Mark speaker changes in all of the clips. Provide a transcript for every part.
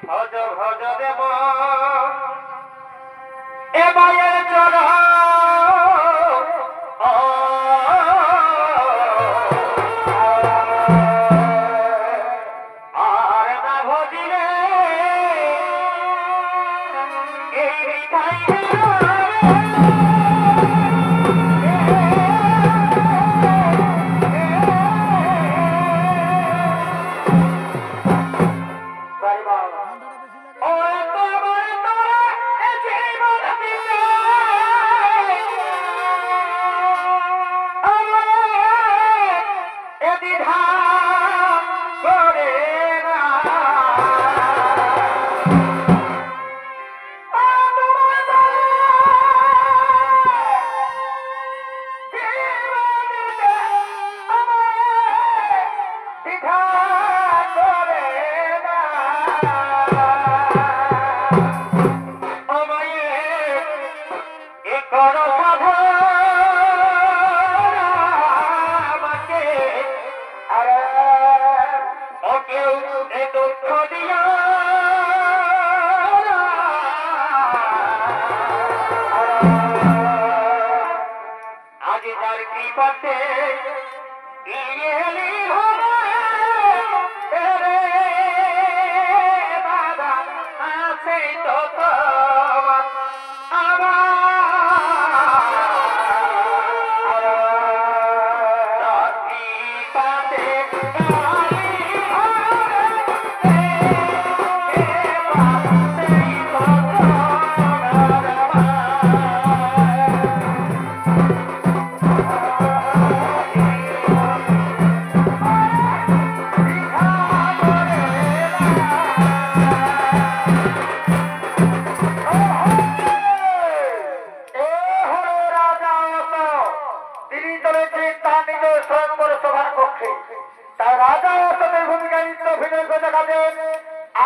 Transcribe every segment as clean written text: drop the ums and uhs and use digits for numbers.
Speaker 1: ভজ ভজ দেব এ মায়ের চরণ আর না ভজিলে এই বিধাই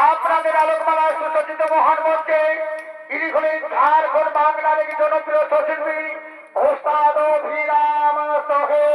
Speaker 1: আপনাদের আলোকমালায় সুসজ্জিত মহান মঞ্চে ইনি হলেন ঝাড়খণ্ড বাংলার একটি জনপ্রিয় শিল্পী ওস্তাদ অভিরাম সোহেল।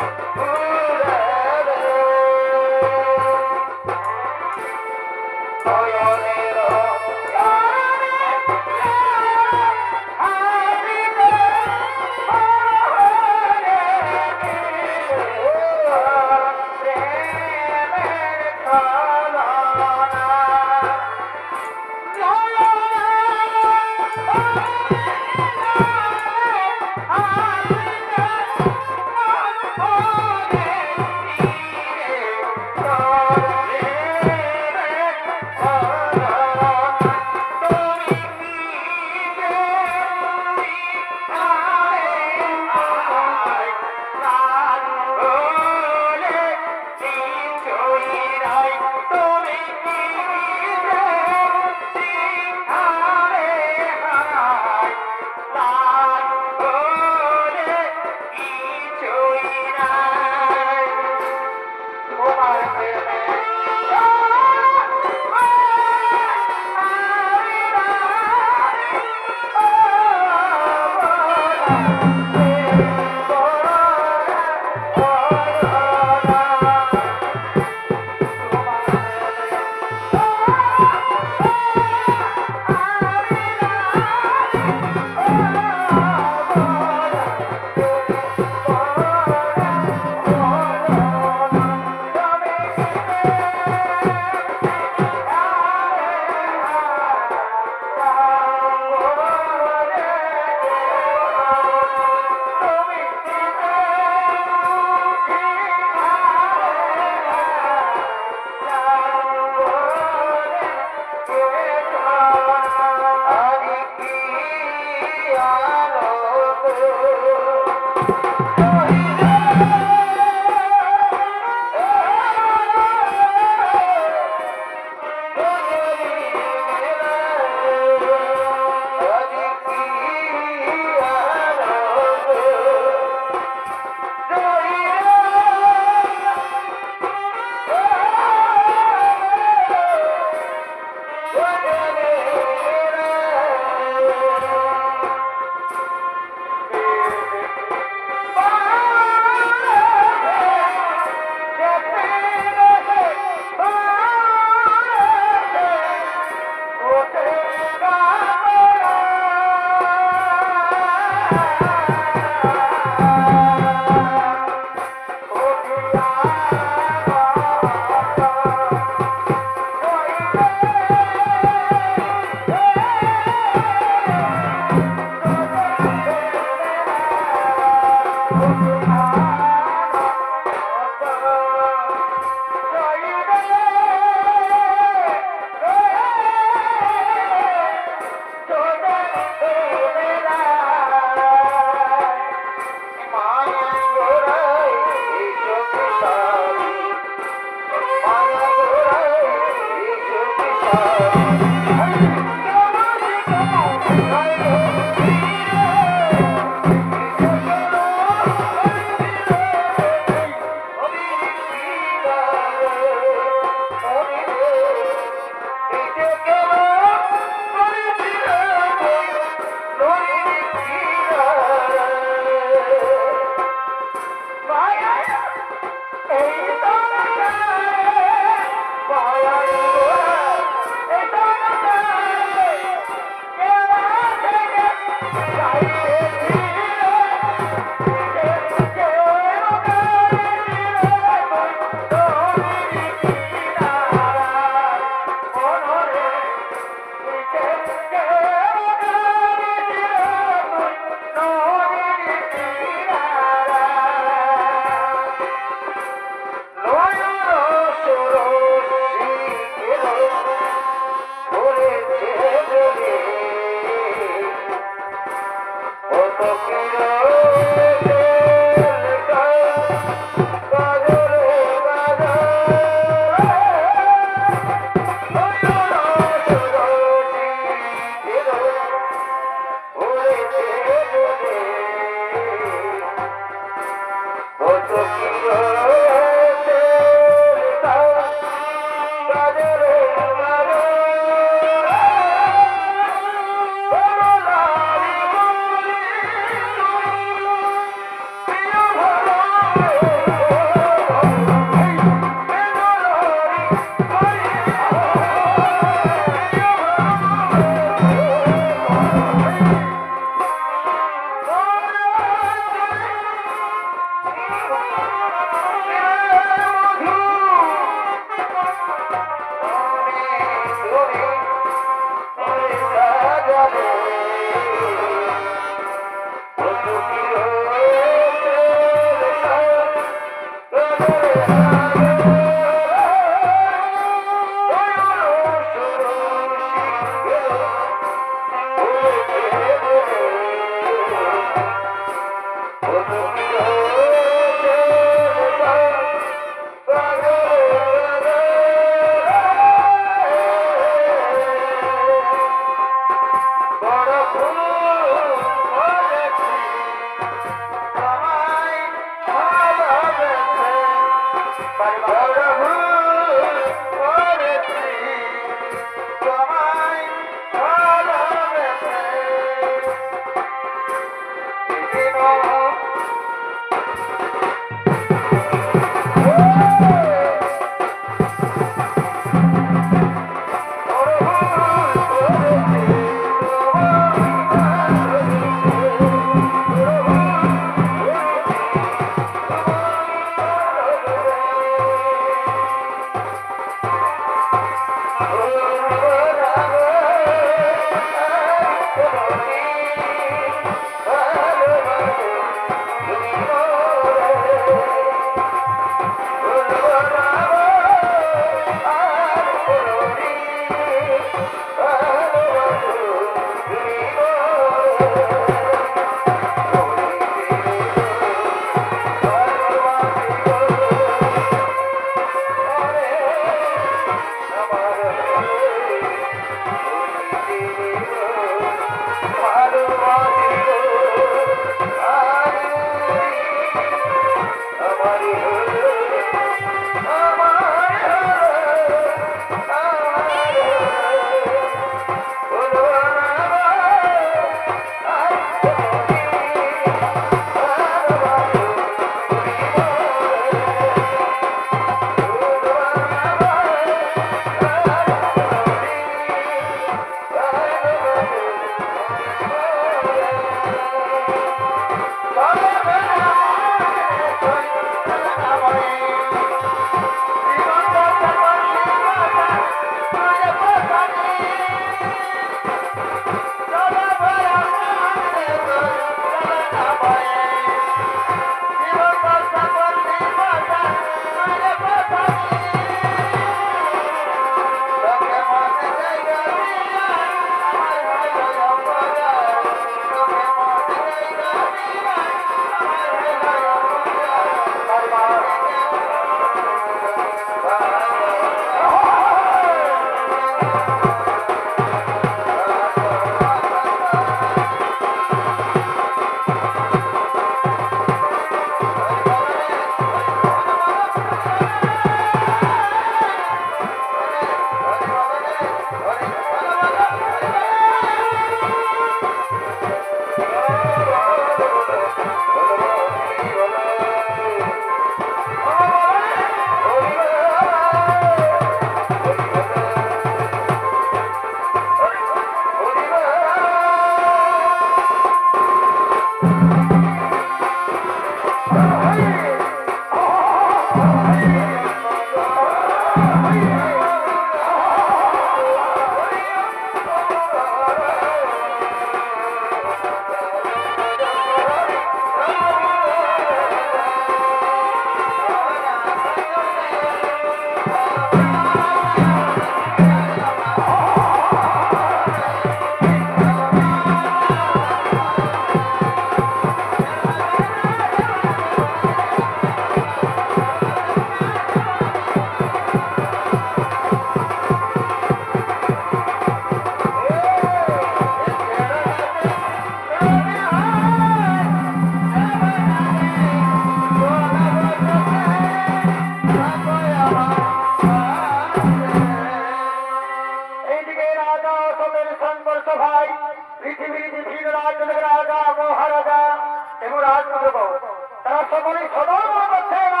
Speaker 1: সকলে সদর করছে না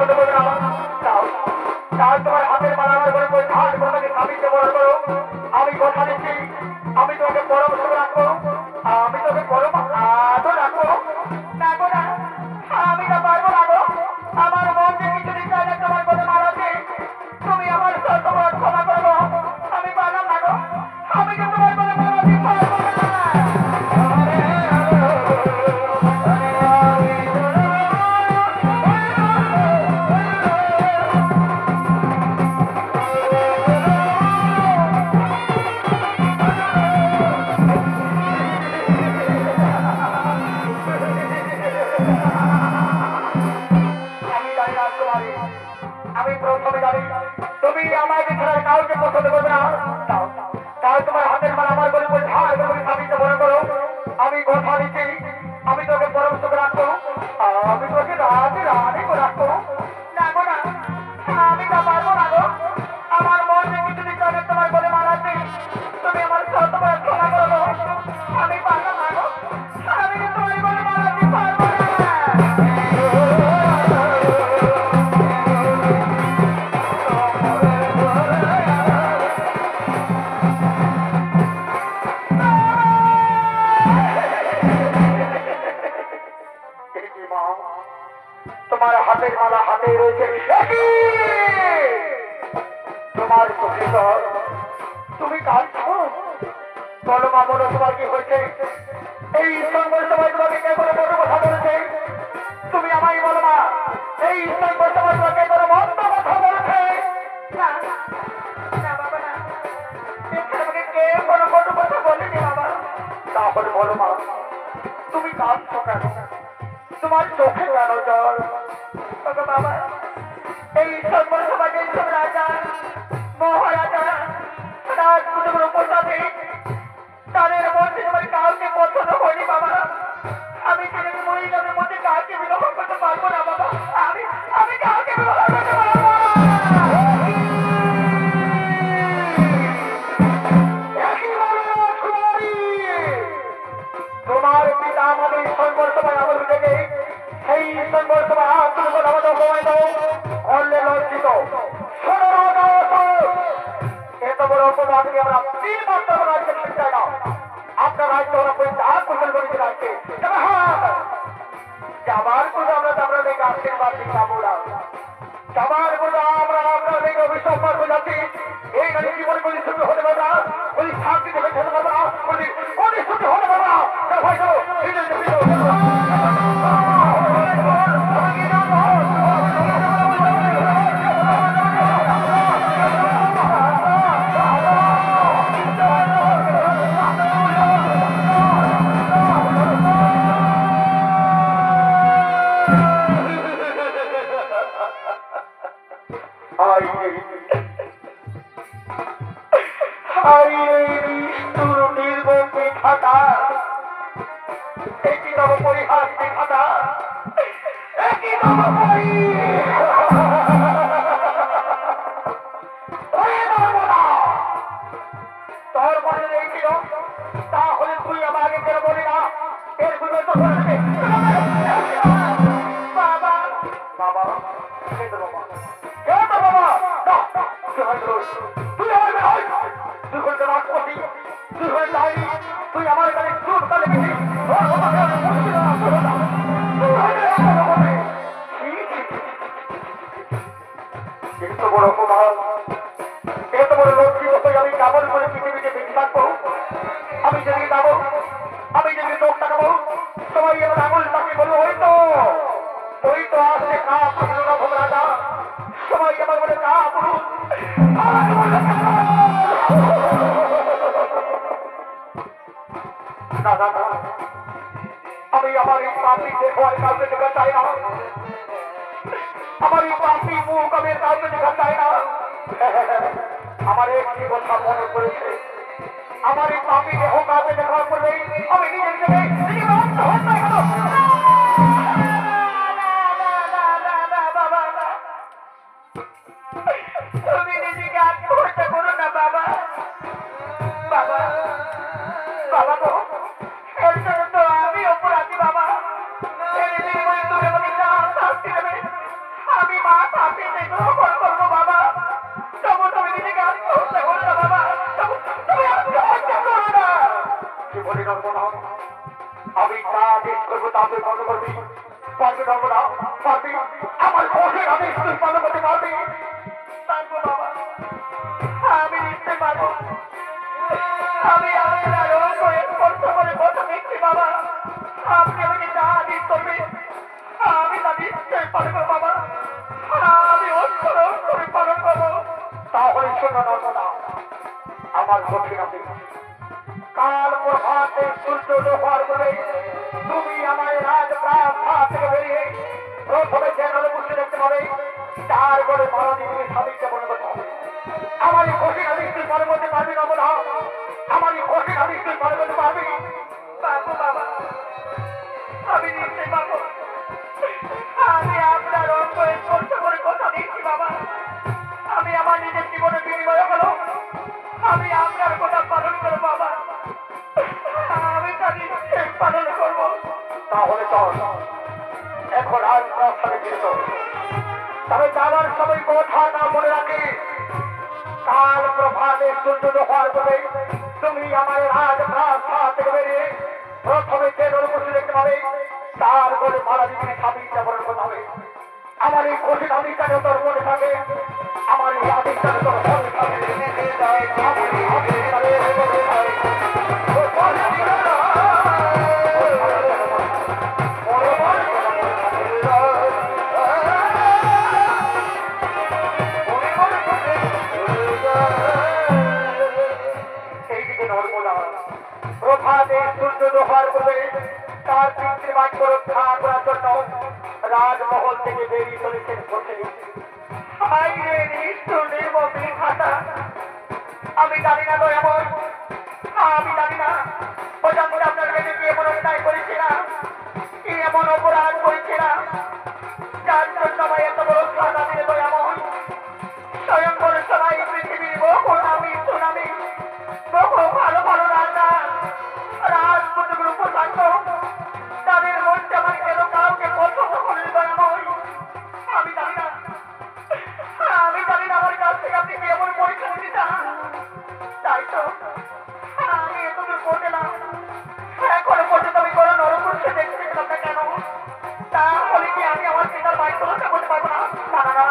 Speaker 1: পছন্দ করবে না তাও তাও তোমার হাতের মালা আমার করে ওই ধার তোমাকে স্বামীকে বড় করো আমি কথা দিচ্ছি আমি তোমাকে পরম সুখ রাখবো আমি তোকে পরম আদর রাখবো না গো না আমি না পারবো না গো আমার মন যে কিছুদিন আগে তোমার কথা মারাতে তুমি আমার সাথে তোমার ক্ষমা করবো আমি পারলাম না গো আমি যে তোমার কথা মারাতে পারবো না আমি প্রথমে জানি তুমি আমাকে ছাড়া কাউকে পছন্দ করবে না তাও তোমার হাতের মাল আমার বলে বলে ধার করে স্বামীকে মনে করো আমি কথা দিচ্ছি আমি তোকে পরম সুখ রাখবো আমি তোকে রাতে রাতে করে রাখবো না গো না আমি তা পারবো না গো আমার মন যে কিছু দিতে হবে তোমার বলে মানাচ্ছি তুমি আমার সাথে তোমার ক্ষমা করবো আমি পারলাম না গো আমি যে তোমার বলে মানাচ্ছি পারবো না তোমার হাতের মালা হাতে রয়েছে তোমার চোখে জল তুমি কাঁদছো বলো মা বলো তোমার কি হয়েছে এই ইস্তানবুল সবাই তোমাকে কে করে বড় কথা বলেছে তুমি আমায় বলো মা এই ইস্তানবুল সবাই তোমাকে করে মন্দ কথা বলেছে না না বাবা না তোমাকে কে কোনো কোনো কথা বলেনি বাবা তাহলে বলো মা তুমি কাঁদছো কেন তোমার চোখে কেন জল বাবা এই সর্বর সমাজের সব রাজা মহারাজা রাজপুতগুলো প্রসাদে তাদের মধ্যে তোমার কাউকে পছন্দ হয়নি বাবা আমি ছেলে মহিলাদের মধ্যে কাউকে বিবাহ করতে পারবো না বাবা আমি আমি কাউকে বিবাহ করতে পারবো তোমার পিতা আমাদের সর্বর সবাই আমার থেকে সেই সর্বর সবাই আত্মীয় আমাদের সময় দাও অন্য লজ্জিত এত বড় অপরাধী আমরা তিন মাত্র রাজ্যে থাকতে চাই না আপনার রাজ্য ওরা পয়সা কুশল করেছে রাজ্যে যাবার পূজা আমরা আমরা দেখে আশীর্বাদ দিই যাবো না যাবার পূজা আমরা আপনার দেখে অভিসম্মান বোঝাচ্ছি এই গাড়ি জীবনে কোনো শুরু হতে পারবে না ওই শান্তি থেকে খেতে পারবে না কোনো শুরু হতে পারবে না হয়তো তাহলে তুই আমাকে কেন বলি না এর বাবা বাবা তুই আমার কাছে চুপ তাহলে এত বড় অপমান এত বড় লক্ষ্মী আমি কেমন করে পৃথিবীতে বেঁচে থাকবো আমি যদি যাবো আমি যদি চোখ তাকাবো সবাই আমার আঙুল তাকে বলবো ওই তো আসছে কা পুরো রাজা সবাই আমার বলে কা পুরুষ আমি আমার এই পাপি দেখো আর কাউকে দেখা চাই না আমার এই পাপি মুখ আমি কাউকে দেখা চাই না আমার একটি কথা মনে করেছে আমার এই পাপি দেহ কাউকে দেখার পরে আমি নিজের থেকে তুমি নিজেকে আত্মহত্যা করো না বাবা বাবা বাবা তো এর জন্য তো আমি অপরাধী বাবা তুমি আমাকে শাস্তি দেবে আমি মা আমি যেগুলো করবো বাবা, তবু তুমি নিজেকে আত্মহত্যা করো না বাবা, তুমি আত্মহত্যা করো না। কি বলি নর্মদা, আমি যা আদেশ করবো তা তুই পালন করবি। পারবি নর্মদা, পারবি? আমার কঠিন আদেশ তুই পালন করতে পারবি? পারবো বাবা, আমি নিশ্চয় পারবো। আমি আপনার হয়ে স্পর্শ করে কথা দিচ্ছি বাবা, আপনি আমাকে যা আদেশ করবে আমি তা নিশ্চয় পারবো বাবা, আমি অক্ষরে অক্ষরে পালন করবো। তাহলে শোনো নর্মদা, আমার কঠিন আদেশ, কাল প্রভাতে সূর্য দোহার বলে তুমি আমার রাজপ্রাসাদ থেকে বেরিয়ে প্রথমে চ্যানেলে বসে দেখতে পাবে, তারপরে মারা দিয়ে তুমি স্বামীকে মনে করতে হবে। আমার এই কঠিন আদেশ তুই পালন করতে পারবি নর্মদা? আমার এই কঠিন আদেশ তুই পালন করতে পারবি? পারবো বাবা, আমি নিশ্চয়ই পারবো। আমি আপনার অঙ্গ স্পর্শ করে কথা দিচ্ছি বাবা, আমি আমার নিজের জীবনে বিনিময় হলো আমি আপনার কথা পালন করবো বাবা, আমি তা নিশ্চয়ই পালন করবো। তাহলে চল এখন আজ রাস্তায় ফিরত, তবে যাবার সময় কথা না মনে রাখি, কাল প্রভাতে সূর্য দোহার করে তুমি আমার রাজপ্রাসাদ থেকে বেরিয়ে প্রথমে ট্রেনের বসে দেখতে পাবে, তারপরে মারা দিকে স্বামীটা বলার কথা হবে। আমার এই কঠিন আদিকারে তোর মনে থাকে, আমার এই আদিকারে তোর মনে থাকে। এইদিকে নর্মদা প্রভাতে সূর্য দোহার করে তার পিতৃবাক্য রক্ষা করার জন্য রাজমহল থেকে বেরিয়ে চলেছেন বসে। আমি জানি না তো এমন, আমি জানি না প্রজাপতি আপনার কাছে কি এমন অন্যায় করেছে না, কি এমন অপরাধ করেছে না, যার জন্য আমার এত বড় সাজা দিলে তো এমন। স্বয়ং করে সবাই পৃথিবীর বহু নামি সুনামি বহু ভালো ভালো রাজা রাজপুতগুলো প্রশান্ত তাদের মধ্যে আমার কেন কাউকে পছন্দ করলে তো এমন। আমি জানি না, আমি জানি না আমার কাছ থেকে আপনি কেমন পরীক্ষা নিতে চান, তাই তো আমি এতদূর পড়লাম, এখনো পর্যন্ত আমি কোনো নরপুরুষে দেখতে পেলাম না কেন? তাহলে কি আমি আমার পিতার বাক্য রক্ষা করতে পারবো না? না না না,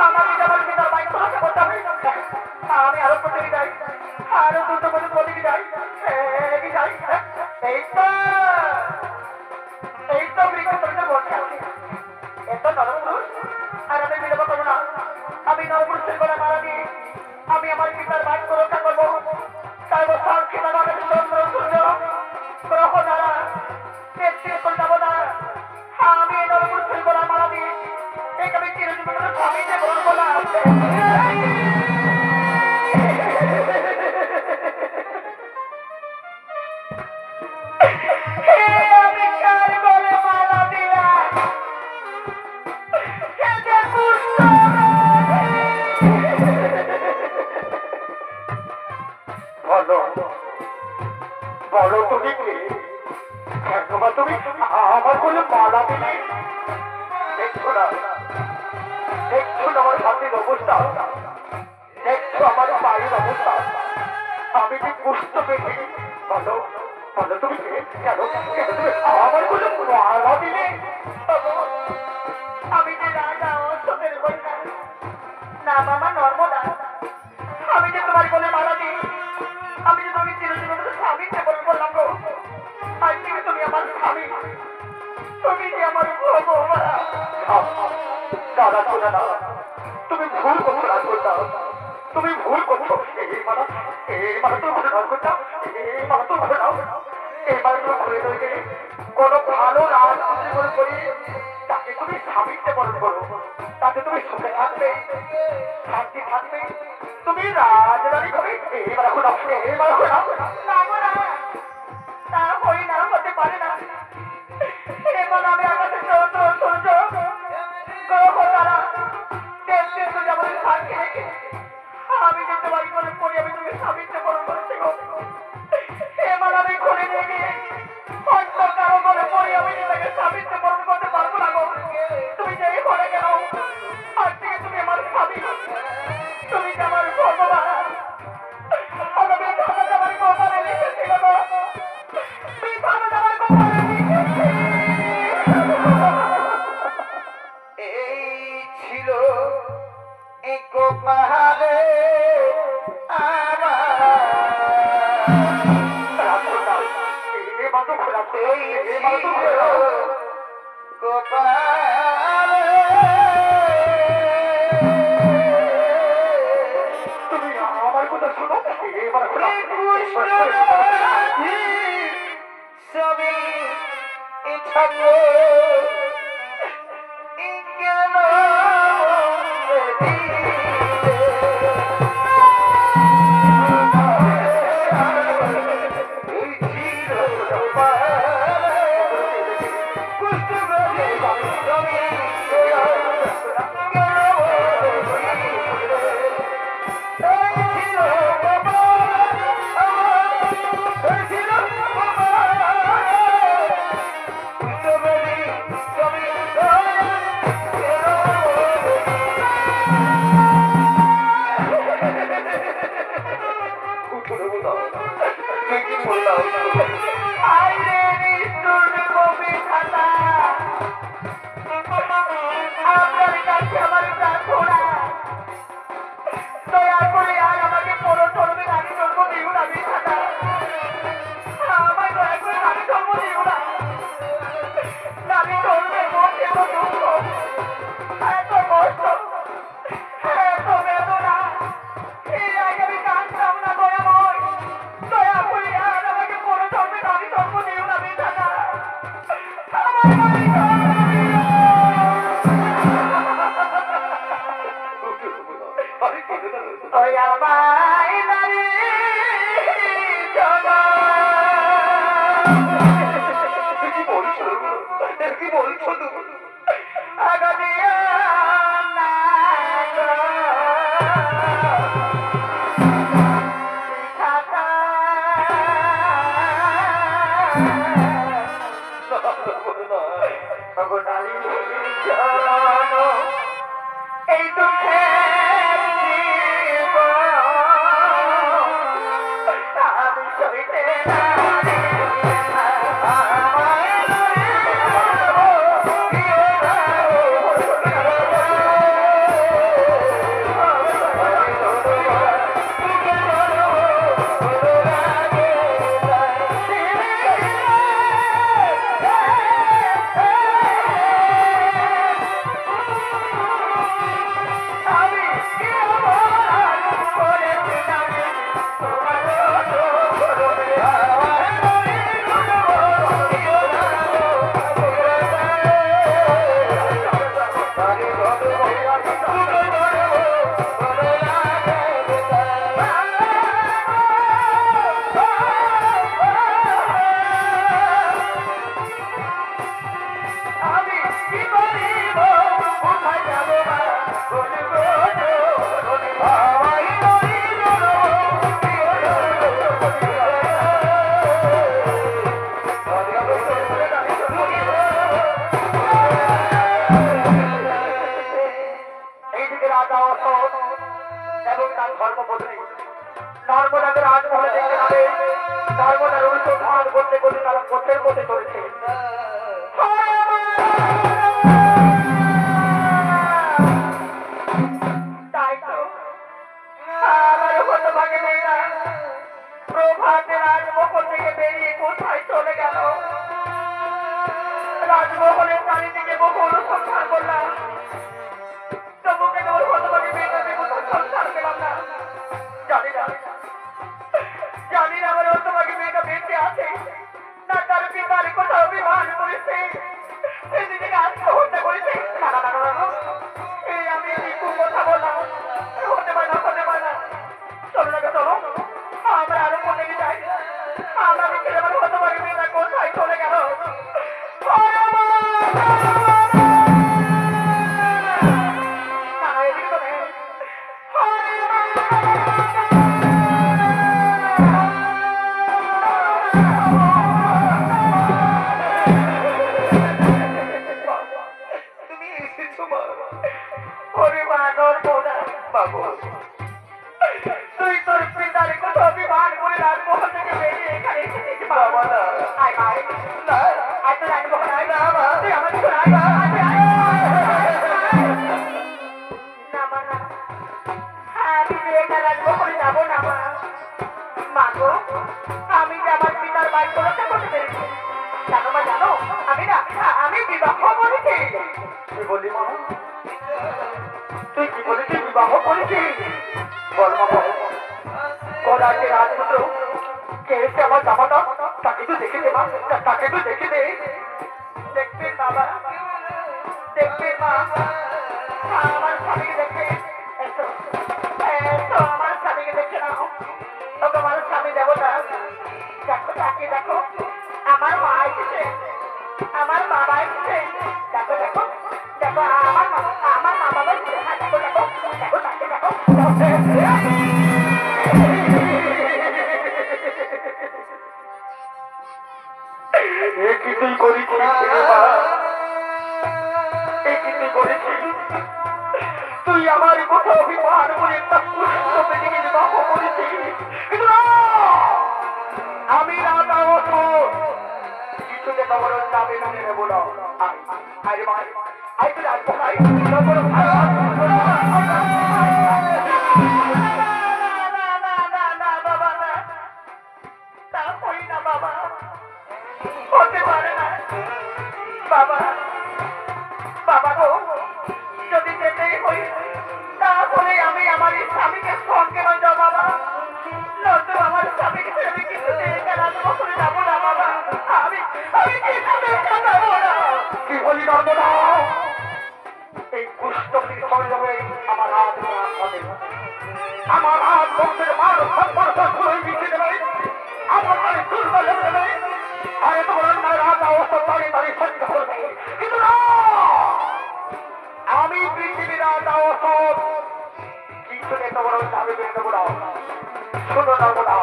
Speaker 1: আমাকে আমার পিতার বাক্য রক্ষা করতে হবে। আমি আরো প্রতিদিন যাই, আরো দ্রুত করে প্রতিদিন যাই, যাই। এই তো বৃক্ষ তুমি বসে আছি, এত নরপুরুষ, আর আমি বিলম্ব করবো না। আমি নরপুরুষের গলা মারা দিয়ে আমি আমার পিতার বাক্য রক্ষা করবো। তারপর সাক্ষী দ্বারা চন্দ্র সূর্য গ্রহ দ্বারা নেতৃত্ব করে যাবো না। আমি এই নরপুরুষের গলা মারা দিয়ে এই আমি চিরজীবনের স্বামীকে গ্রহণ করলাম। বলো তুমি কে? তুমি আমার বলে মালা দিলে? দেখছো না, দেখছো না আমার হাতের অবস্থা, দেখছো আমার পায়ের অবস্থা, আমি যে কষ্ট পেয়েছি। বলো বলো তুমি কে? কেন কেন তুমি আমার বলে মালা দিলে? আমি যে রাজা অশোকের কন্যা, নাম আমার নর্মদা, আমি যে তোমার বলে মালা দিই, আমি যে তুমি চিরজীবনের স্বামীকে বলে বললাম গো, আজ থেকে তুমি আমার স্বামী, তুমি যে আমার দাদা শোনা না, তুমি ভুল করছো রাজকন্যা, তুমি ভুল করছো। এই মালা তো ঘুরে নাও করছো, এই মালা তো ঘুরে নাও, এই মালা তো ঘুরে ধরে গেলে কোনো ভালো রাজপুত্রী করে করি তাকে তুমি স্বামীকে বরণ করো, তাতে তুমি সুখে থাকবে, শান্তি থাকবে, তুমি রাজরানী হবে। এই মালা ঘুরে নাও, এই মালা ঘুরে নাও। তা হই না, হতে পারে না। এবার আমি আকাশে চন্দ্র সূর্য গ্রহ তারা নেতৃত্ব যেমন সাক্ষী রেখে আমি যেতে পারি বলে পড়ি, আমি তুমি স্বামীকে বরণ করতে গো। এবার আমি খুলে নিয়ে গিয়ে অন্য কারো বলে পড়ি, আমি তাকে স্বামীকে বরণ করতে পারবো না গো। তুমি যেই বলে কেন একো পাহাড়ে তুমি আমার কথা শোনো সবই ইচ্ছা যাব না মা। মা গো, আমি যে আমার পিতার বাড়ি রক্ষা করতে পেরেছি। জানো মা, জানো আমি বিবাহ করেছি। তুই বলি মা, তুই কি বলেছিস বিবাহ করেছিস? বল মা বল। কোলাকে রাজপুত্র কে এসে আমার জামাটা, তাকে তো দেখে দে মা, তাকে তো দেখে দে। দেখবেন বাবা, দেখবেন মা, আমার স্বামীকে দেখে এসো, এসো আমার স্বামীকে দেখে নাও। তো তোমার স্বামী দেবতা, দেখো তাকে দেখো, আমার মা এসেছে, আমার বাবা এসেছে, দেখো দেখো দেখো আমার মা বাবা এসেছে, দেখো দেখো দেখো তাকে দেখো। কিছুই করেছিস তুই আমার কথা অভিমান করে একটা পুষ্ট পেটিকে বিবাহ করেছিস, কিন্তু না, আমি রাজা অসুর কিছুতে তোমার দাবি মেনে নেব না। আরে ভাই, আই তো রাজা ভাই, হতে পারে না বাবা। বাবা গো, যদি যেতেই হই তাহলে আমি আমার স্বামীকে সঙ্গে নয় যাও বাবা, নয়তো আমার স্বামীকে আমি কিছুতে রাজা করে যাবো না বাবা। আমি কিছুতে যাবো না। কি বলি নর্ম না, এই কুষ্ঠটির সঙ্গে যাবে আমার হাত হবে, আমার হাত বংশের মান সম্পর্ক মিশে দেবে, আমার হাত দুর্বল হয়ে দেবে। আরে তোমার অন্যায় রাজা অবস্থা তাড়িয়ে তাড়িয়ে সহ্য করবে, কিন্তু না, আমি পৃথিবীর রাজা অসৎ কিছুতে তোমার দাবি মেনে নেবো না। শোনো নেবো না,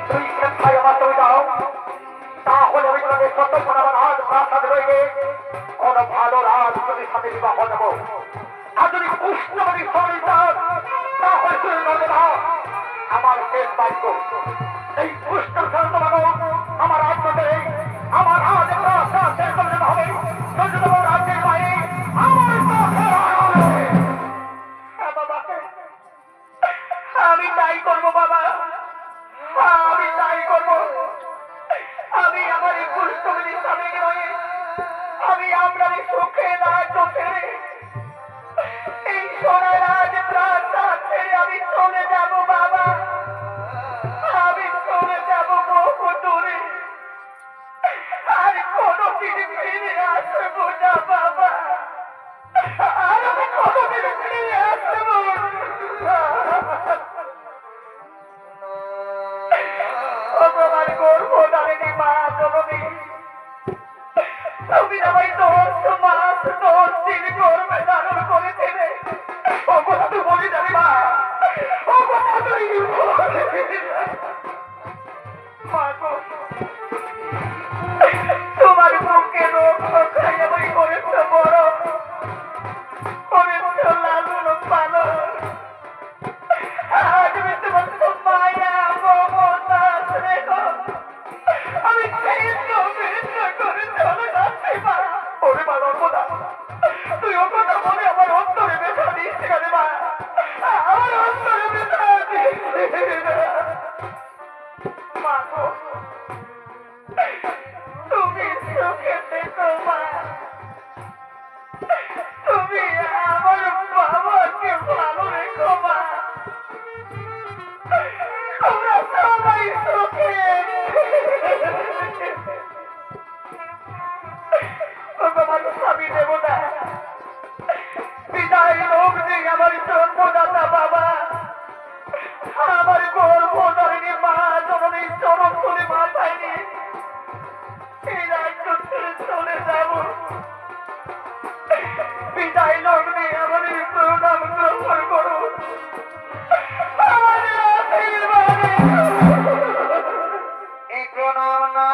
Speaker 1: তুই খেপাই আমার তুমি দাও, তাহলে আমি তোমাকে সত্য করে আমার হাত প্রাসাদ রইবে, কোন ভালো রাজ যদি সাথে বিবাহ নেবো। আর যদি পুষ্ণবাদী শরীর তাহলে শুনে নেবো না, আমার শেষ বাক্য এই পুষ্ট তোমাকে আমার আত্মদের আমার হাত প্রাসাদ শেষ করে দিতে হবে। রাজ্যের বাইরে আমার আমি তাই করবো বাবা, আমি তাই করবো। আমি আমার এই পুষ্টবিনীর স্বামীকে নয়, আমি আপনার সুখে রাজ্য ছেড়ে এই সোনা রাজ প্রাসাদ ছেড়ে আমি চলে যাব বাবা, আমি চলে যাব বহু দূরে, আর কোনোদিন ফিরে আসবো না বাবা, আর আমি কোনোদিন ফিরে আসবো না। ভগবান করবো জানেনি মা জননী, তুমি আমায় 10 মাস 10 দিন গর্ভে ধারণ করেছিলে। ও কথা তুই বলি জানি মা, ও কথা তুই মা গো, তোমার বুকে রক্ত খাই আমি করেছ বড়, করেছ লালন পালন, আজ আমি তোমার মায়া মমতা স্নেহ আমি ভিন্ন ভিন্ন করে চলে যাচ্ছি মা। ওরে মা নর্মদা, তুই ও কথা বলে আমার অন্তরে ব্যথা দিস কেন মা, আমার অন্তরে ব্যথা দিস মা গো, তুমি সুখে থেকো মা, তুমি আমার বাবাকে ভালো রেখো মা, তোমরা সবাই সুখে। আমার স্বামী দেবতা, বিদায় লোক নেই আমার জন্মদাতা বাবা, আমার গর্ভধারিণী মা জননী চরণ তুলে মাথায় নিয়ে এই রাজ্য ছেড়ে চলে যাব। বিদায় লোক নেই আমাদের প্রণাম গ্রহণ করুন, আমাদের আশীর্বাদ এই প্রণাম না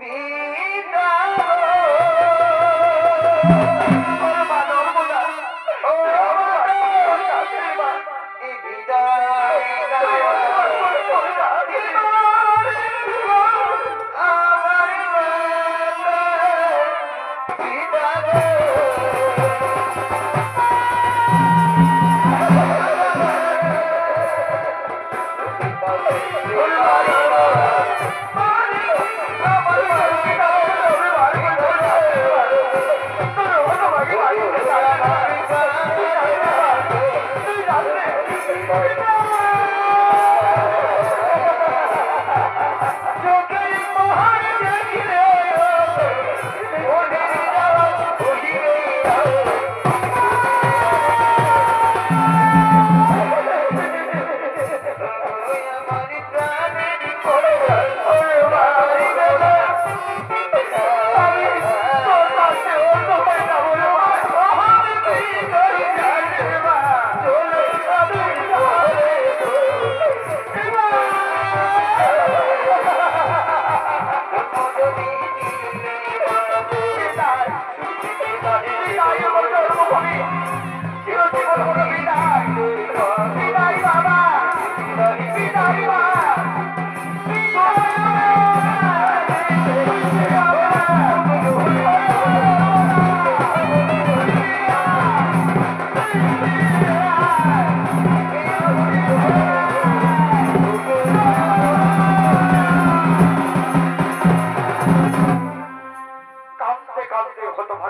Speaker 1: পিতা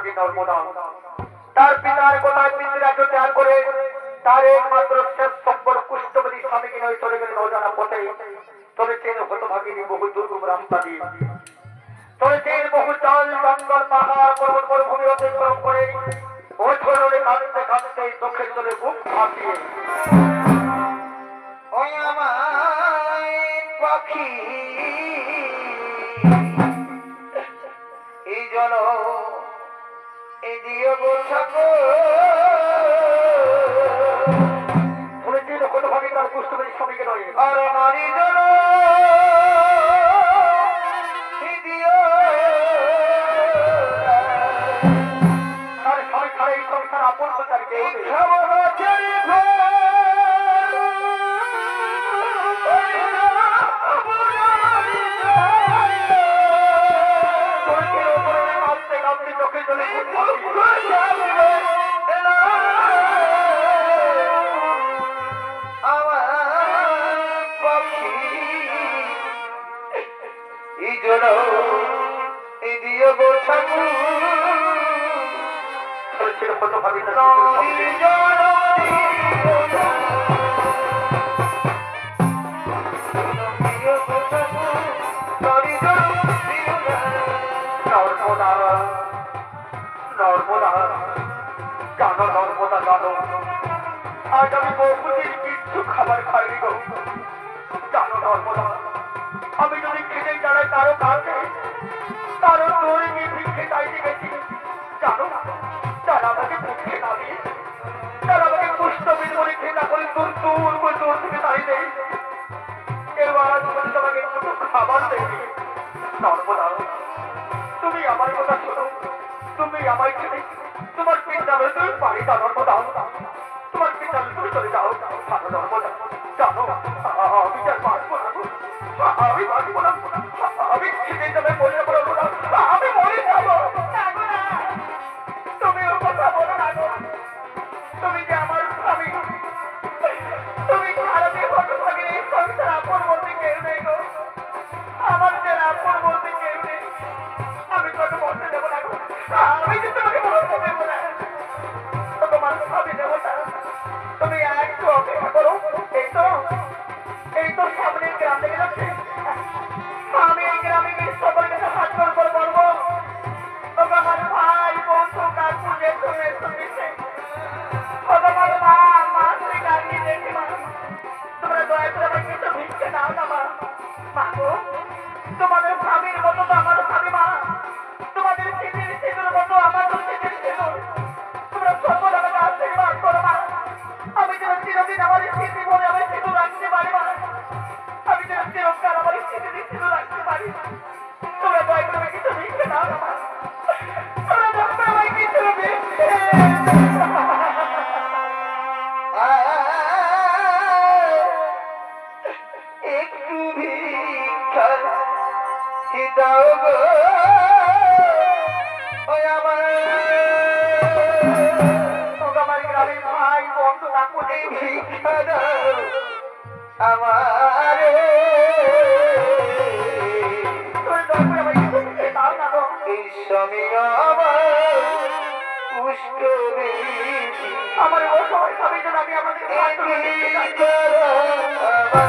Speaker 1: হতভাগী নর্মদা তার পিতার কোথায় পিতৃরাজ্য ত্যাগ করে তার একমাত্র শেষ সম্বল কুষ্ঠবতী স্বামীকে নয় চলে গেলেন অজানা পথে। চলেছেন হতভাগিনী বহু দুর্গম রাস্তা দিয়ে, চলেছেন বহু জল জঙ্গল পাহাড় পর্বত মরুভূমি অতিক্রম করে ওঝরে কাঁদতে কাঁদতে চোখের জলে বুক ভাসিয়ে ওই আমার পাখি এই জল এই দিও গো ঠাকুর শুনেছিল হতভাগী তার কুষ্ঠবতী স্বামীকে নয় আর নারী জল আপন তারিখে চোখে চলে আমার পাখি এই জল এই দিও গো ঠাকুর ছিল হতভাগী নর্মদা জানো নর্মদা জানো আজ আমি বহুদিন কিচ্ছু খাবার খাইনি গো। জানো নর্মদা আমি যদি খেতে দাঁড়াই তারও কাছে তারও দৌড়ে গিয়ে ভিক্ষে চাইতে গেছি। জানো তারা আমাকে ভিক্ষে না দিয়ে তারা আমাকে পুষ্টবিদ বলে খেলা করে দূর দূর করে দূর থেকে দাঁড়িয়ে দেয়। এবার আজ পর্যন্ত আমাকে একটু খাবার দেয়নি। নর্মদা তুমি আমার কথা শোনো, তুমি আমায় ছেড়ে তোমার পিতার তুমি বাড়ি দাও নর্মদা, তোমার পিতার তুমি চলে যাও। জানো নর্মদা জানো আমি যার বাঁচবো না, আমি বাঁচবো না, আমি ছেড়ে যাবে মরে পড়বো না, আমি মরে যাবো। তুমি ওর কথা বলো না গো, তুমি যে আমার স্বামী, তুমি খারাপে হতভাগী এই সংসার আপন বলতে কেউ নেই গো, আমার যে আপন বলতে কেউ নেই। আমি তোকে বলতে দেবো না গো, আমি যে তোমাকে বলতে দেবো না, তোমার স্বামী দেবো না। তুমি একটু অপেক্ষা করো, এই তো সামনের গ্রাম থেকে যাচ্ছে। আমি এই গ্রামে গিয়ে সকলের কাছে হাত করে বলবো আমার ভাই বন্ধু কাকু দেখো এসো দিচ্ছে আমার মা মাসে গাড়ি দেখে মা তোমরা দয়া করে আমাকে কিছু ভিক্ষে দাও না মা। মা গো তোমাদের স্বামীর মতো তো আমার স্বামী মা, তোমাদের স্মৃতির সিঁদুর মতো আমারও স্মৃতির সিঁদুর, তোমরা সকল আমাকে আশীর্বাদ করো মা। আমি যেন চিরদিন আমার স্মৃতি বলে আমার সিঁদুর রাখতে পারি মা, আমি যেন চিরকাল আমার স্মৃতির সিঁদুর রাখতে পারি। তোমরা দয়া করে আমাকে কিছু ভিক্ষে দাও না মা, তোমরা দয়া করে আমাকে কিছু ভিক্ষে একটু ভিক্ষা দাও গো আমার গ্রামের ভাই বন্ধু কাকু ভিক্ষা দাও আমার এই স্বামী আমার ও সময় স্বামী যেন আমি আমাদের আমার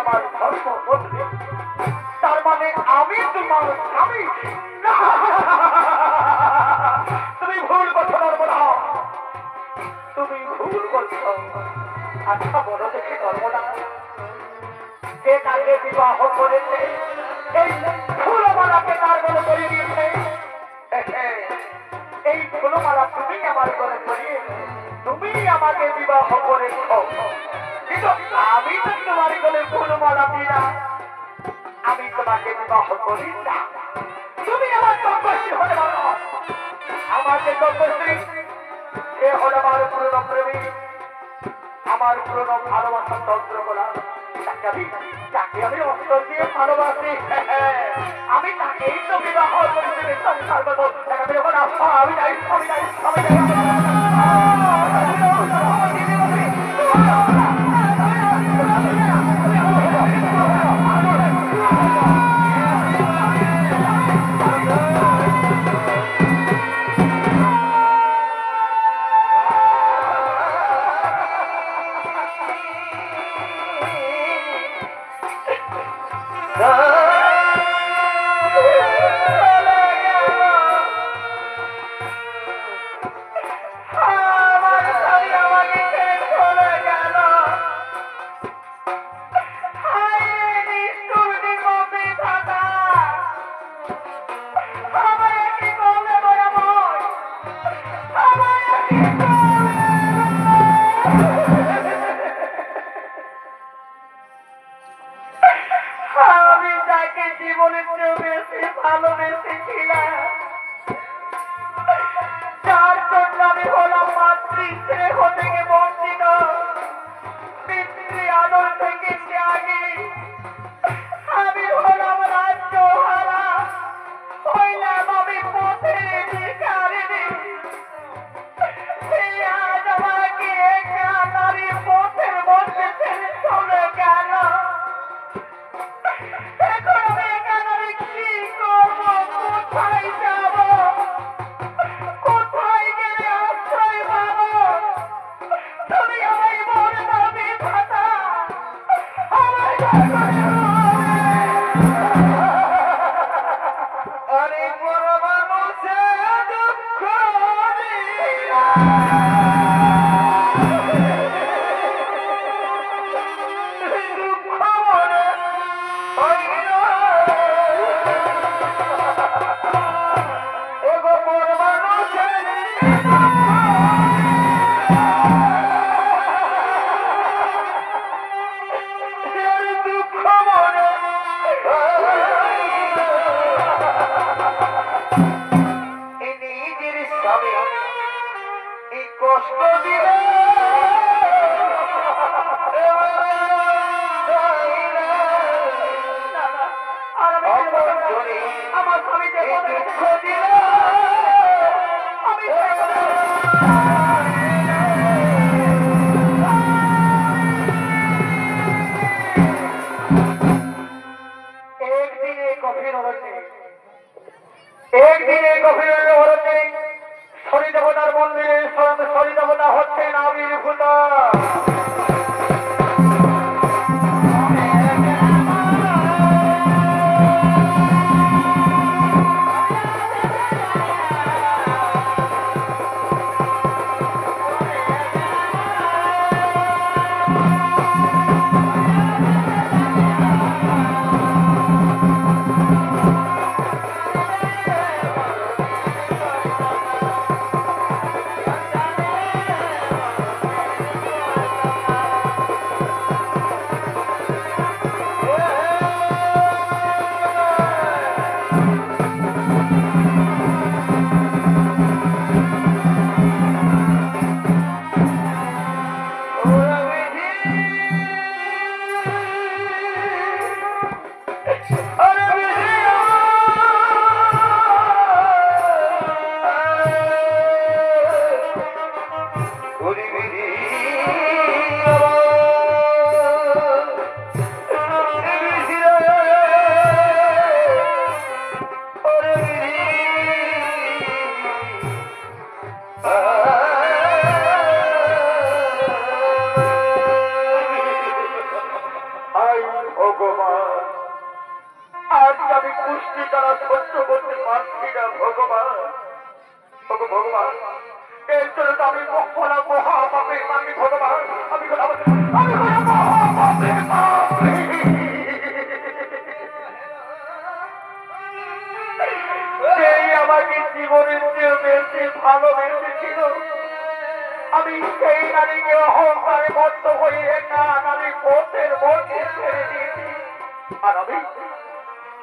Speaker 1: আমার ধর্মপত্নী, তার মানে আমি তোমার স্বামী। তুমি ভুল করছো নর্মদা, তুমি ভুল করছো। আচ্ছা বলো দেখি নর্মদা, কে তাকে বিবাহ করেছে? এই ফুলমালাকে তার গলে পরিয়ে দিয়েছে। এই ফুলমালা তুমি আমার গলে পরিয়ে তুমি আমাকে বিবাহ করেছ, কিন্তু আমি তো তোমার গলে ফুলমালা দিই না, আমি তোমাকে বিবাহ করি না। তুমি আমার তপস্বী হতে পারো, আমাকে তপস্বী সে হল আমার পুরনো প্রেমী, আমার পুরনো ভালোবাসার চন্দ্রকলা। যাকে আমি অন্তর দিয়ে ভালোবাসি, আমি তাকেই তো বিবাহ করেছি। সংসার করবো, আমি যাই, আমি যাই, আমি যাই। জীবনের চেয়ে বেশি ভালোবেসেছিলাম, যার জন্য আমি হলাম মাতৃস্নেহ থেকে বঞ্চিত, পিতৃ আদর থেকে ত্যাগী। আমি হলাম রাজ্য হারা, হইলাম আমি পথের ভিখারিণী। আজ আমাকে একা নারী পথের মধ্যে ছেড়ে চলে গেল। কোথায় যাব, কোথায় গেলে আশ্রয় পাব? তুমি আমায় বলে দাও বিধাতা, আমায় অনেক বড় মানুষের দুঃখ কষ্ট দিলে আমার স্বামীকে দুঃখ দিলে আমি একদিনে গভীর অরণ্যে শনি দেবতার মন্দিরে স্বয়ং শনি দেবতা হচ্ছেন আবির্ভূত। পারছি না ভগবান। ওগো ভগবান, এর জন্য তো আমি মহাপাপের আমি ভগবান, আমি মহাপাপের পাপী। সেই আমাকে জীবনের চেয়ে বেশি ভালোবেসেছিল, আমি সেই নারীকে অহংকারে বদ্ধ হয়ে নারী পথের মধ্যে ছেড়ে দিয়েছি। আর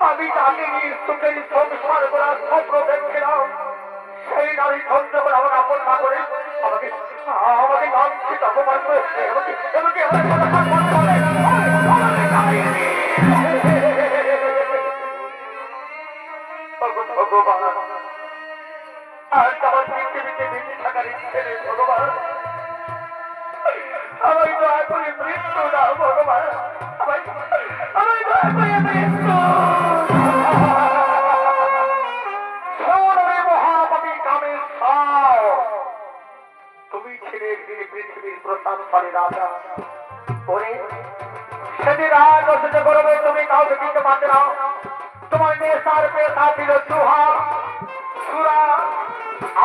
Speaker 1: আমি তাকে নিয়ে সুখের সংসার করার স্বপ্ন দেখছিলাম। সেই নারী ধৈর্য করে আমাকে আপন না করে আমাকে লাঞ্ছিত অপমান করেছে। ভগবান, আজ আমার পৃথিবীতে বেঁচে থাকার ইচ্ছে নেই ভগবান। আমায় দয়া করে মৃত্যু দাও ভগবান, আমায় দয়া করে মৃত্যু। মহাপাপী কামে তুমি ছিলে একদিন পৃথিবীর প্রতাপশালী রাজা। পরে সেদিন রাজ অসহ্য গরমে তুমি কাউকে দিতে পারবে না। তোমার নেশার পেশা ছিল চুহা, সুরা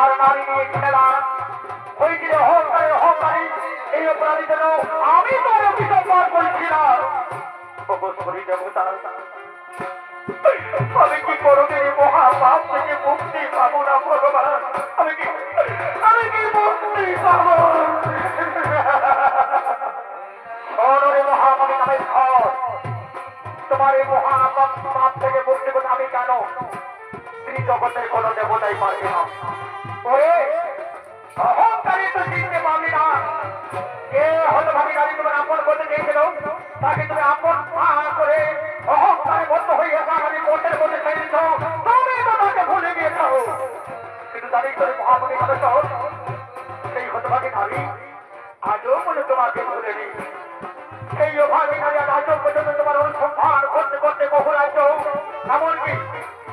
Speaker 1: আর নারী নিয়ে খেলা। হয়েছিল অহংকারী। এই অপরাধী যেন আমি তোর অভিযোগ পার করেছিলাম। আমি কি করবে মহাপাপ থেকে মুক্তি পাবো না ভগবান? আমি কি মুক্তি পাবো? মহাপাপী নামে ঘর, তোমার এই মহাপাপ পাপ থেকে মুক্তি পেতে আমি কেন জগতের কোন দেবতাই পারবে না। ওরে অহংকারী তো চিনতে পারলি না। কে হতভাবী নারী তোমার আপন করতে চেয়েছিল, তাকে তুমি আপন করে অহংকারে বদ্ধ হয়ে আমি কোটের মধ্যে ছেড়ে দিত। তুমি তো তাকে ভুলে গিয়েছ। কিন্তু জানি করে মহাপাপী নামে তো সেই হতভাবী নারী আজও বলে তোমাকে ভুলে নি। সেই অভাবী নারী আজও পর্যন্ত তোমার অনুসন্ধান করতে করতে বহু রাজ্য, এমনকি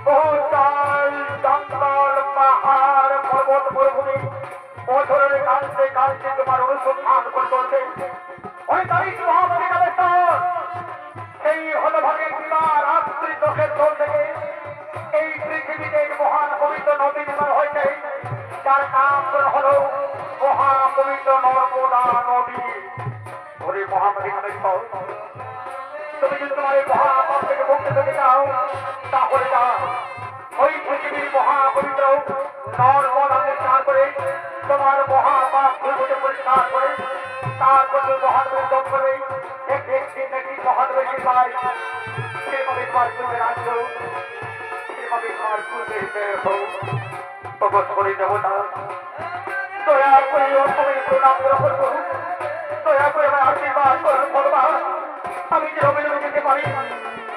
Speaker 1: বহু চাল জঙ্গল পাহাড় পর্বত মরুভূমি বছরের কালতে কালতে তোমার অনুসন্ধান করতে অনেক তারিখ মহাপাপী নামে সেই হতভাগের বিবার রাত্রি চোখের দল থেকে এই পৃথিবীতে মহান পবিত্র নদী নির্মাণ হয়েছে, যার নাম হল মহাপবিত্র নর্মদা নদী। ওরে মহাপাপী নামে তুমি যদি তোমার এই মহাপাপ থেকে মুক্তি পেতে চাও, তাহলে যা ওই পৃথিবীর মহাপবিত্র নর্মদাকে স্নান করে তোমার মহাপাপ ভুলকে পরিষ্কার করে তারপর মহানবী জপ করে একটি মহানবী পাই। সেভাবে তোমার পূর্বে রাজ্য, সেভাবে তোমার পূর্বে অবশ্যই দেবতা দয়া করে তুমি প্রণাম গ্রহণ করুন। দয়া করে আমার আশীর্বাদ করুন ভগবান। আমি যে অবিলম্বে যেতে পারি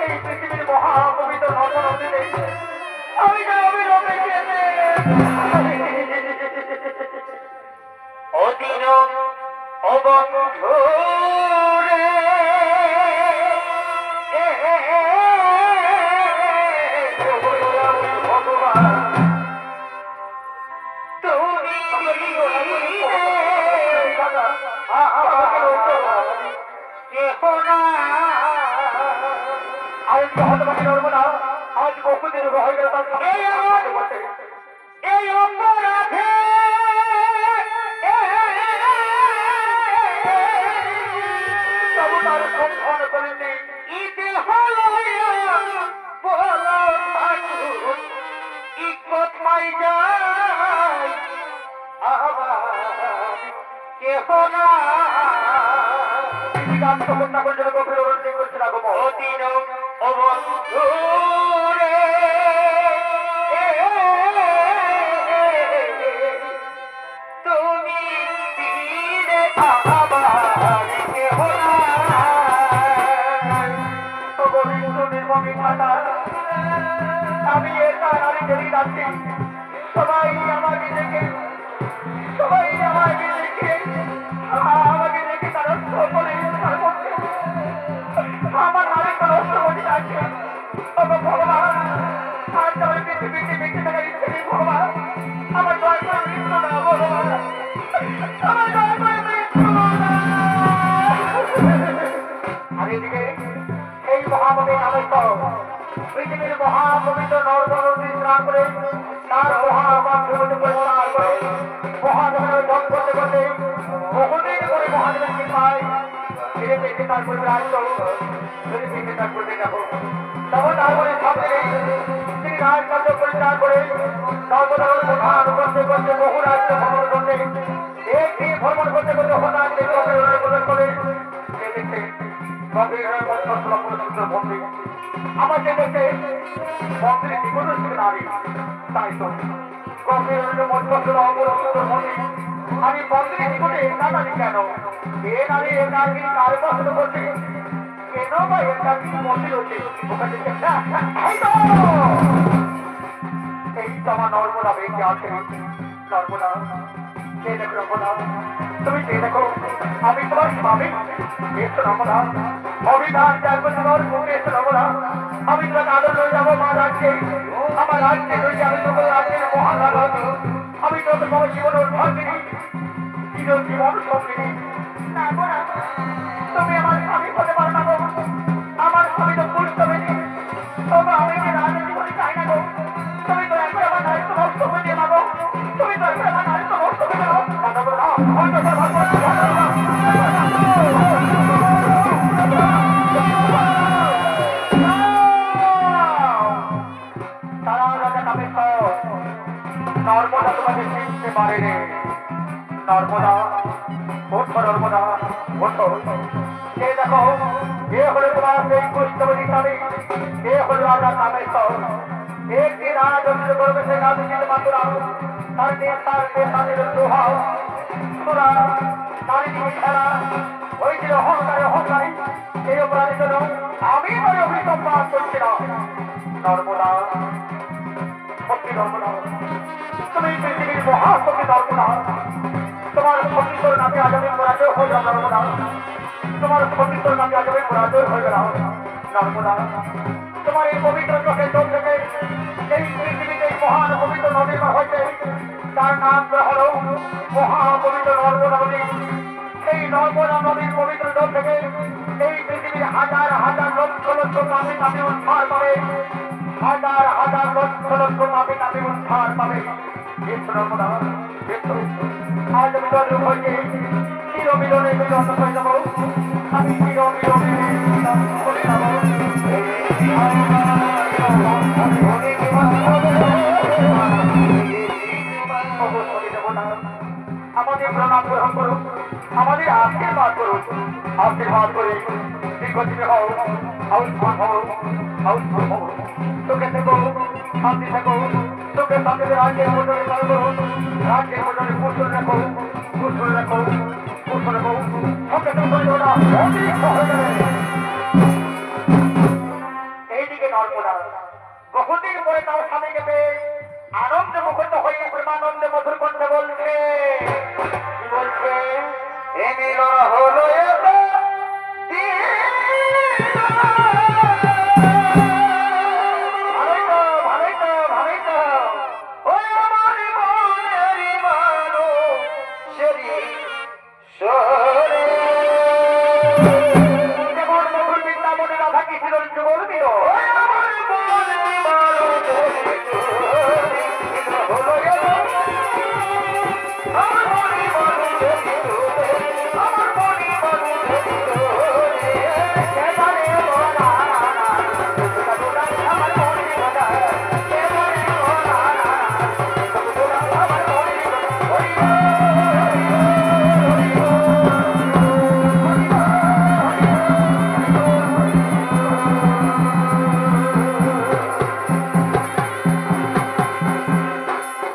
Speaker 1: এই পৃথিবীর মহাপবিত্র নর্মদা, আমি যে অবিলম্বে যেতে অদিন অবন্ধু আজ বহুদিন হয়ে গেল এই অপরাধে তার সম্মান করেনি। ঈদে হল বলো ঠাকুর ই কোথায় যায় আবার কেহ না। তিনি গান সমন্বয় করে যেন গভীর অনুরোধ করছে না গো অদিন অবন্ধু রে তুমি দিলে আবার কেহ না। আমি এটা নারী যদি যাচ্ছি, সবাই আমাকে দেখে তারা সকলে আমার নারী নষ্ট করে যাচ্ছে। ভগবান আজ আমার পৃথিবীতে বেঁচে থাকার ইচ্ছে নেই ভগবান। আমার দয়া করে মৃত্যু না ভগবান, আমার দয়া করে মৃত্যু না। আর এদিকে এই মহানবী নামে পৃথিবীর মহাপবিত্র নর্মদা প্রণাম করে তার মহাদেবের প্রণাম করে মহাদেবের জল করতে করতে বহুদিন করে মহাদেবের কৃপায় ফিরে পেয়েছে তার পরিবার আসতো ফিরে পেয়েছে তার পরিবার দেখো তখন তারপরে সামনে তিনি রাজকার্য পরিচার করে নর্মদার প্রধান করতে করতে বহু রাজ্য ভ্রমণ করতে একটি ভ্রমণ করতে করতে হঠাৎ প্রবেশ করে দেখছে মন্দির আমাকে দেখে মন্দিরে নিকট নারী তাই তো গভীর মন্দির আমি মন্দিরে নিকটে না নারী কেন এ নারী এ নারী কার পছন্দ করছে কেন বা এর নারী মন্দির হচ্ছে ওখানে এই তো আমার নর্মদা বেঁচে আছে নর্মদা কে দেখো নর্মদা তুমি কে দেখো আমি তোমার স্বামী এসো নর্মদা অভিধান চার মুখে এসো নর্মদা আমি তোমাকে আদর হয়ে যাবো মা রাজ্যে আমার রাজ্যে রয়েছে আমি তোমার রাজ্যের মহান আমি তোমাকে তোমার জীবন ভাগিনি জীবন সঙ্গিনী তুমি আমার স্বামী হতে পারো না গো আমার স্বামী তো পুষ্ট হয়নি তবে আমি যে রাজা জীবনে চাই না গো তুমি তো একবার আমার দায়িত্ব নষ্ট হয়ে দিয়ে মাগো তুমি তো একবার আমার দায়িত্ব নষ্ট হয়ে যাও নর্মদা তোমাকে চিনতে পারেনি নর্মদা ওঠো নর্মদা ওঠো এ দেখো এ হলো তোমার সেই কুষ্ঠবতী স্বামী এ হলো রাজা কামেশ্বর একটি রাজত্ব করবে সে রাজনীতি মাতুরা তার নেতাদের প্রভাব তোরা নারী খেলা হয়েছিল অহংকারী এই অপরাধের জন্য আমি মানে অভিসম্পাদ করছিলাম নর্মদা সত্যি নর্মদা তুমি পৃথিবীর মহাসতী নর্মদা তোমার সতীশ্বর নামে আজ আমি পরাজয় হয়ে গেল নর্মদা তোমার সতীশ্বর নামে আজ আমি পরাজয় হয়ে গেল নর্মদা তোমার এই পবিত্র চোখের চোখ থেকে এই পৃথিবীতে মহান পবিত্র নদী হয়েছে তার নাম হল মহাপবিত্র নর্মদা নদী এই নর্মদা নদীর পবিত্র জল থেকে এই পৃথিবীর হাজার হাজার লক্ষ লক্ষ পাপি তাপি উদ্ধার পাবে হাজার হাজার লক্ষ লক্ষ পাপি তাপি উদ্ধার পাবে নর্মদা আজ আমি তোর হইতে চির মিলনে মিলন হয়ে যাব আমি চির মিলনে মিলন করে যাব আমাদের প্রণাম গ্রহণ করুন আমাদের আশীর্বাদ করুন আশীর্বাদ করে দীর্ঘজীবী হও হাউসফুল হও হাউসফুল হও তোকে থেকো শান্তি থেকো তোকে শান্তিতে রাজ্যের মন্ডলে করুন রাজ্যের মন্ডলে কুশল রাখো কুশল রাখো কুশল রাখো তোকে এইদিকে নর্মদা বহুদিন পরে তার স্বামী